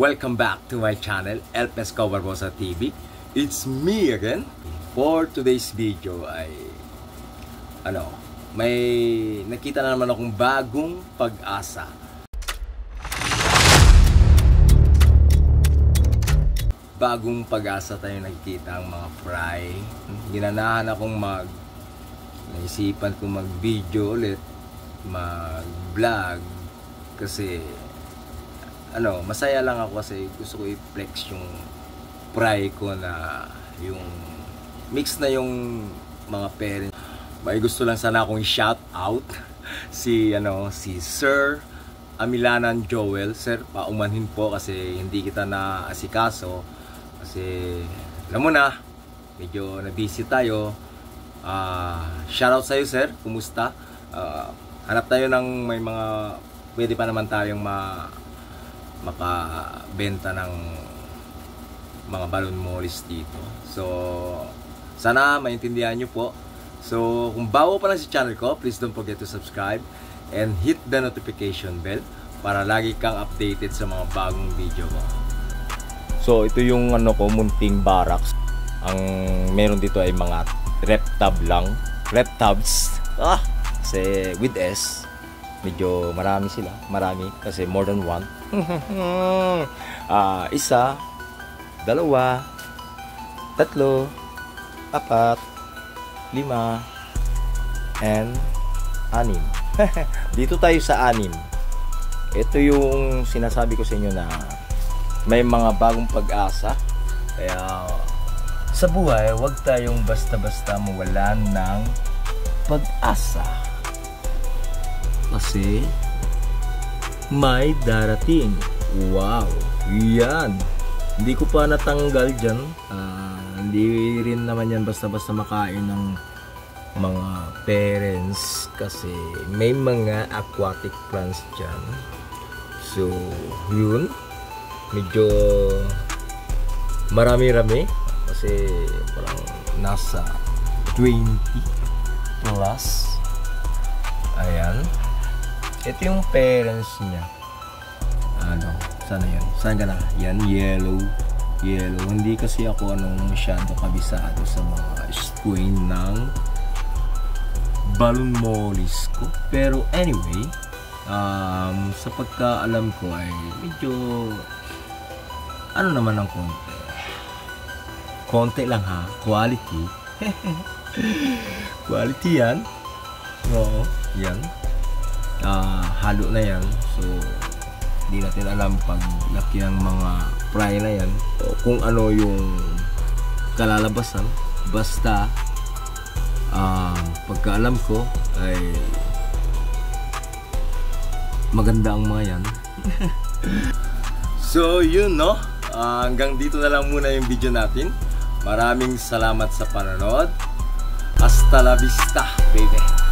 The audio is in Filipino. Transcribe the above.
Welcome back to my channel, El Pescao Barbosa TV. It's me again. For today's video ay may nakita na naman akong bagong pag-asa. Bagong pag-asa tayo nakikita ang mga fry. Ginanahan akong naisipan kong mag-video ulit, mag-vlog kasi masaya lang ako kasi gusto ko i-flex yung fry ko na yung mix na yung mga parents. May gusto lang sana akong shout out si Sir Amilanan Joel. Sir, paumanhin po kasi hindi kita na asikaso kasi alam mo na medyo na busy tayo. Shout out sa iyo, sir. Kumusta? Hanap tayo ng may mga pwede pa naman tayong makabenta ng mga balon mollies dito. So sana maintindihan nyo po. So kung bago pa lang si channel ko, please don't forget to subscribe and hit the notification bell para lagi kang updated sa mga bagong video ko. So ito yung munting barracks. Ang meron dito ay mga reptab lang, reptabs. Kasi with S medyo marami sila, kasi more than one. Isa, dalawa, tatlo, apat, lima, and anim. Dito tayo sa anim. Ito yung sinasabi ko sa inyo na may mga bagong pag-asa. Kaya sa buhay, huwag tayong basta-basta mawalan ng pag-asa. Kasi may darating. Wow, yan. Hindi ko pa natanggal dyan. Hindi rin naman yan basta-basta makain ng mga parents kasi may mga aquatic plants dyan. So yun, medyo marami-rami kasi parang nasa 20 plus. Ayan. Ito yung parents niya. Sana yan? Saan ka na? Yan, yellow. Hindi kasi ako masyado kabisado sa mga strain ng balon mollies ko. Pero anyway, sa pagkaalam ko ay medyo naman ang konti lang ha. Quality. Quality yan. Oo, yan. Halo na yan. So hindi natin alam pag laki ng mga fry na yan o kung ano yung kalalabasan. Basta pagkaalam ko ay maganda ang mga yan. So yun, hanggang dito na lang muna yung video natin. Maraming salamat sa panonood. Hasta la vista, baby.